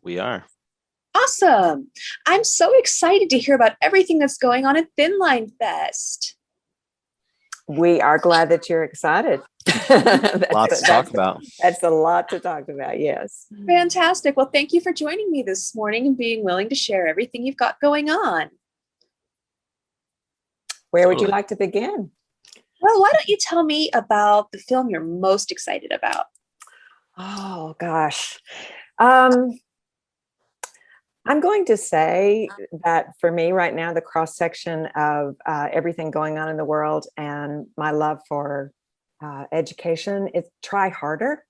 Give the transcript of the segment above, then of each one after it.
We are. Awesome. I'm so excited to hear about everything that's going on at Thin Line Fest. We are glad that you're excited. Lots to talk about. That's a lot to talk about, yes. Fantastic. Well, thank you for joining me this morning and being willing to share everything you've got going on. Where would you like to begin? Well, why don't you tell me about the film you're most excited about? Oh, gosh. I'm going to say that for me right now, the cross section of everything going on in the world and my love for education is Try Harder,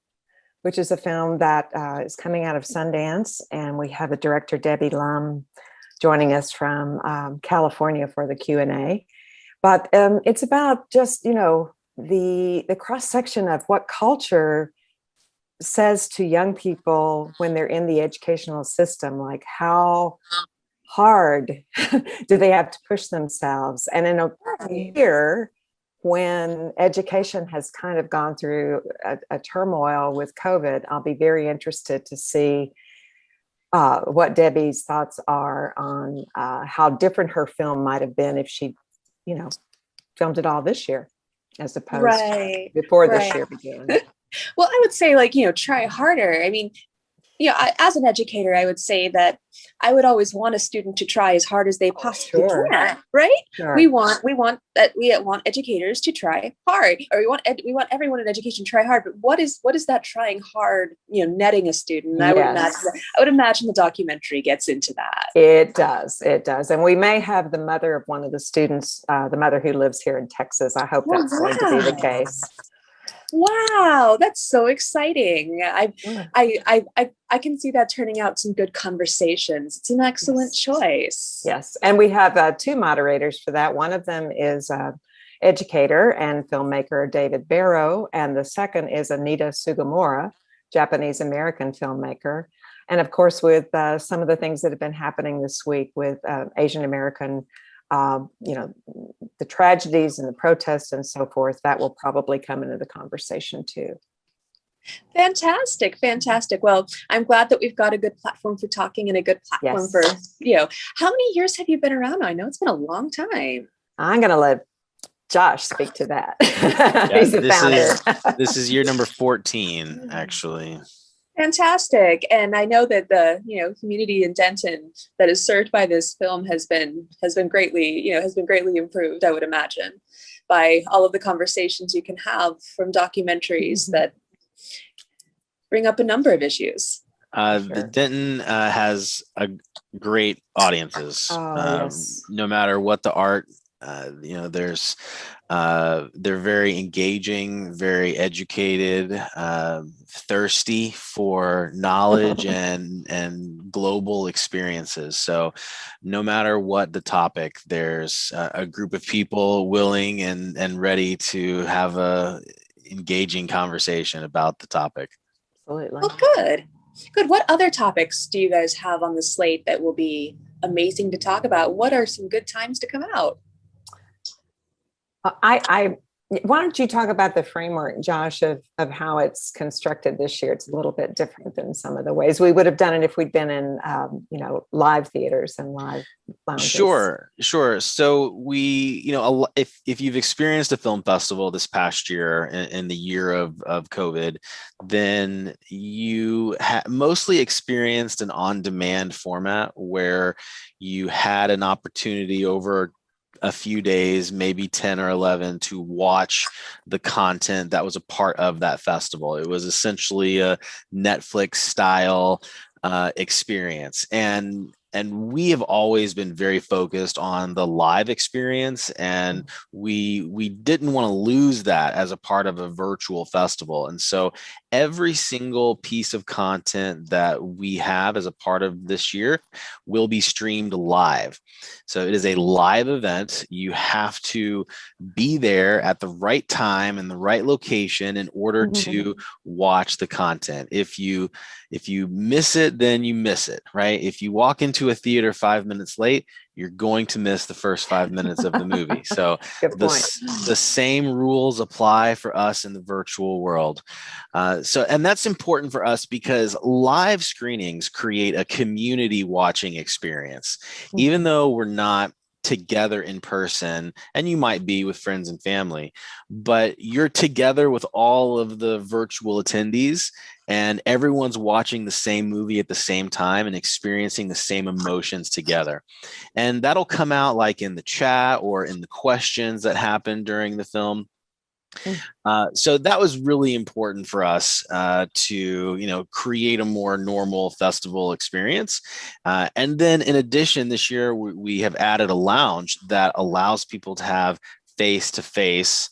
which is a film that is coming out of Sundance. And we have the director, Debbie Lum, joining us from California for the Q&A. But it's about just, the cross section of what culture says to young people when they're in the educational system, like how hard do they have to push themselves? And in a year when education has kind of gone through a turmoil with COVID, I'll be very interested to see what Debbie's thoughts are on how different her film might have been if she, filmed it all this year as opposed to before this year began. Well, I would say try harder. I mean, as an educator, I would say that I would always want a student to try as hard as they possibly can, right? Sure. We want educators to try hard, or we want everyone in education to try hard. But what is that trying hard, netting a student? Yes. I would imagine the documentary gets into that. It does. And we may have the mother of one of the students, the mother who lives here in Texas. I hope that's going to be the case. Wow, that's so exciting. I can see that turning out some good conversations. It's an excellent choice. Yes. And we have two moderators for that. One of them is educator and filmmaker David Barrow, and the second is Anita Sugimura, Japanese American filmmaker. And of course, with some of the things that have been happening this week with Asian American the tragedies and the protests and so forth, that will probably come into the conversation too. Fantastic. Well, I'm glad that we've got a good platform for talking and a good platform for, how many years have you been around? I know it's been a long time. I'm going to let Josh speak to that. He's the founder. This is year number 14, actually. Fantastic. And I know that the community in Denton that is served by this film has been greatly improved, I would imagine, by all of the conversations you can have from documentaries that bring up a number of issues. The Denton has a great audiences. Yes. No matter what the art, they're very engaging, very educated, thirsty for knowledge and global experiences. So no matter what the topic, there's a group of people willing and ready to have a engaging conversation about the topic. Absolutely. Well, good. What other topics do you guys have on the slate that will be amazing to talk about? What are some good times to come out? Why don't you talk about the framework, Josh, of how it's constructed this year? It's a little bit different than some of the ways we would have done it if we'd been in, live theaters and live lounges. Sure. So we, if you've experienced a film festival this past year in the year of COVID, then you mostly experienced an on-demand format where you had an opportunity over a few days, maybe 10 or 11, to watch the content that was a part of that festival. It was essentially a Netflix style experience. And we have always been very focused on the live experience, and we didn't want to lose that as a part of a virtual festival. And so every single piece of content that we have as a part of this year will be streamed live. So it is a live event. You have to be there at the right time and the right location in order to watch the content. If you miss it it, then you miss it, right? If you walk into a theater 5 minutes late, you're going to miss the first 5 minutes of the movie. So Good point. the same rules apply for us in the virtual world. And that's important for us because live screenings create a community watching experience. Even though we're not together in person, and you might be with friends and family, but you're together with all of the virtual attendees, and everyone's watching the same movie at the same time and experiencing the same emotions together. And that'll come out like in the chat or in the questions that happen during the film. So that was really important for us to create a more normal festival experience. And then in addition, this year we have added a lounge that allows people to have face-to-face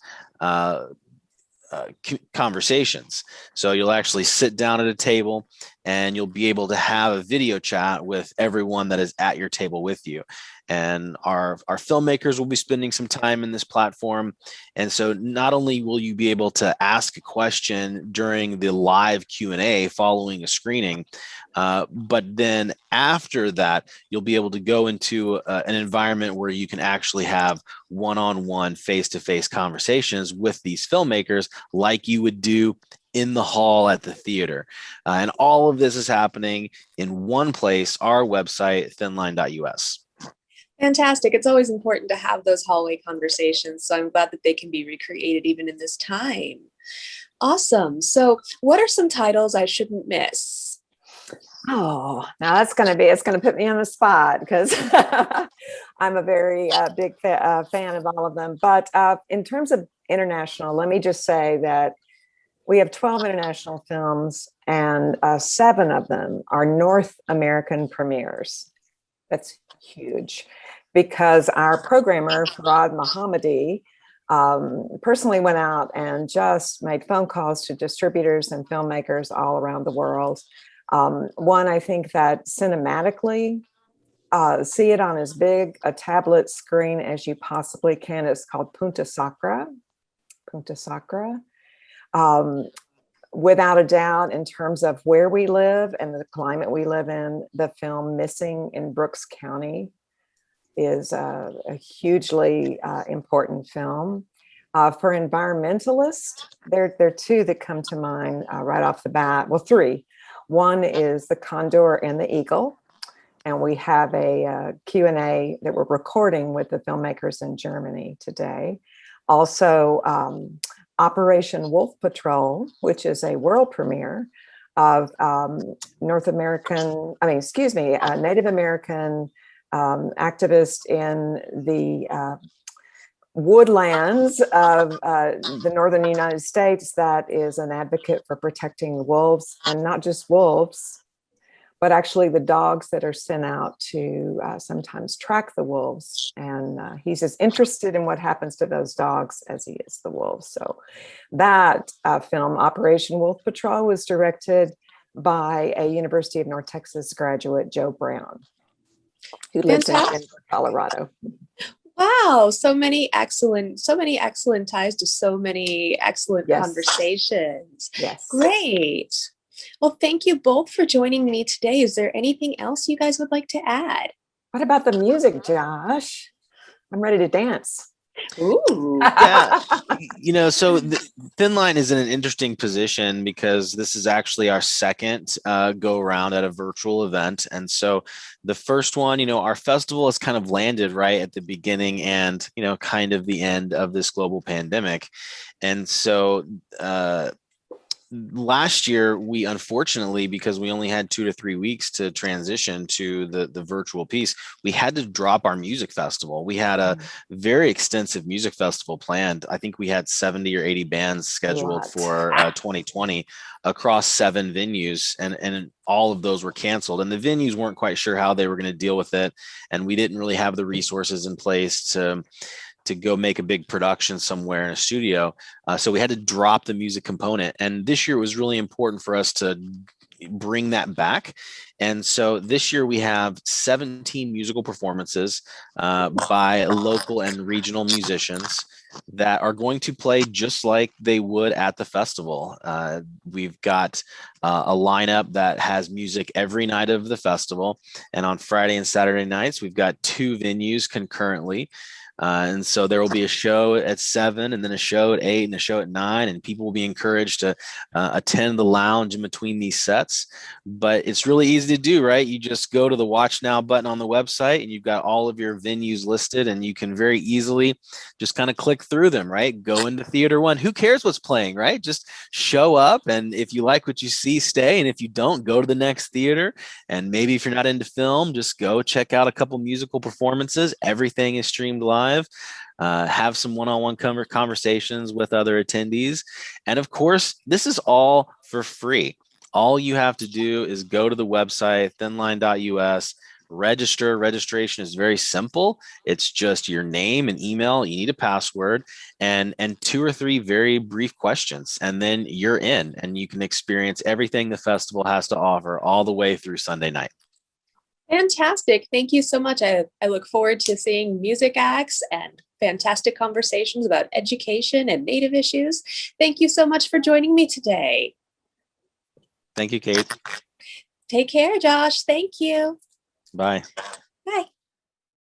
conversations. So you'll actually sit down at a table and you'll be able to have a video chat with everyone that is at your table with you. And our filmmakers will be spending some time in this platform. And so not only will you be able to ask a question during the live Q&A following a screening, but then after that, you'll be able to go into an environment where you can actually have one-on-one, face-to-face conversations with these filmmakers like you would do in the hall at the theater. And all of this is happening in one place, our website, thinline.us. Fantastic. It's always important to have those hallway conversations. So I'm glad that they can be recreated even in this time. Awesome. So what are some titles I shouldn't miss? Oh, now it's going to put me on the spot because I'm a very big fan of all of them. But in terms of international, let me just say that we have 12 international films and 7 of them are North American premieres. That's huge because our programmer, Farad Mohammadi, personally went out and just made phone calls to distributors and filmmakers all around the world. One, I think that cinematically, see it on as big a tablet screen as you possibly can. It's called Punta Sacra. Without a doubt, in terms of where we live and the climate we live in, the film Missing in Brooks County is a hugely important film. For environmentalists, there are 2 that come to mind right off the bat. Well, 3. One is The Condor and the Eagle. And we have a Q&A that we're recording with the filmmakers in Germany today. Also, Operation Wolf Patrol, which is a world premiere of Native American activist in the woodlands of the northern United States that is an advocate for protecting wolves, and not just wolves, but actually the dogs that are sent out to sometimes track the wolves. And he's as interested in what happens to those dogs as he is the wolves. So that film, Operation Wolf Patrol, was directed by a University of North Texas graduate, Joe Brown, who lives in Denver, Colorado. Wow, so many excellent ties to so many excellent conversations. Yes. Great. Well, thank you both for joining me today. Is there anything else you guys would like to add? What about the music, Josh? I'm ready to dance. Ooh. Yeah. So Thin Line is in an interesting position because this is actually our second go around at a virtual event. And so the first one, our festival has kind of landed right at the beginning and, kind of the end of this global pandemic. And so last year, we unfortunately, because we only had 2 to 3 weeks to transition to the virtual piece, we had to drop our music festival. We had a very extensive music festival planned. I think we had 70 or 80 bands scheduled for 2020 across 7 venues, and all of those were canceled. And the venues weren't quite sure how they were going to deal with it, and we didn't really have the resources in place to go make a big production somewhere in a studio. So we had to drop the music component. And this year was really important for us to bring that back. And so this year we have 17 musical performances by local and regional musicians that are going to play just like they would at the festival. We've got a lineup that has music every night of the festival. And on Friday and Saturday nights, we've got 2 venues concurrently. And so there will be a show at 7 and then a show at 8 and a show at 9, and people will be encouraged to attend the lounge in between these sets. But it's really easy to do, right? You just go to the Watch Now button on the website and you've got all of your venues listed, and you can very easily just kind of click through them, right? Go into Theater One. Who cares what's playing, right? Just show up, and if you like what you see, stay. And if you don't, go to the next theater. And maybe if you're not into film, just go check out a couple musical performances. Everything is streamed live. Have some one-on-one conversations with other attendees. And of course, this is all for free. All you have to do is go to the website, thinline.us, register. Registration is very simple. It's just your name and email. You need a password and 2 or 3 very brief questions. And then you're in, and you can experience everything the festival has to offer all the way through Sunday night. Fantastic. Thank you so much. I look forward to seeing music acts and fantastic conversations about education and Native issues. Thank you so much for joining me today. Thank you, Kate. Take care, Josh. Thank you. Bye.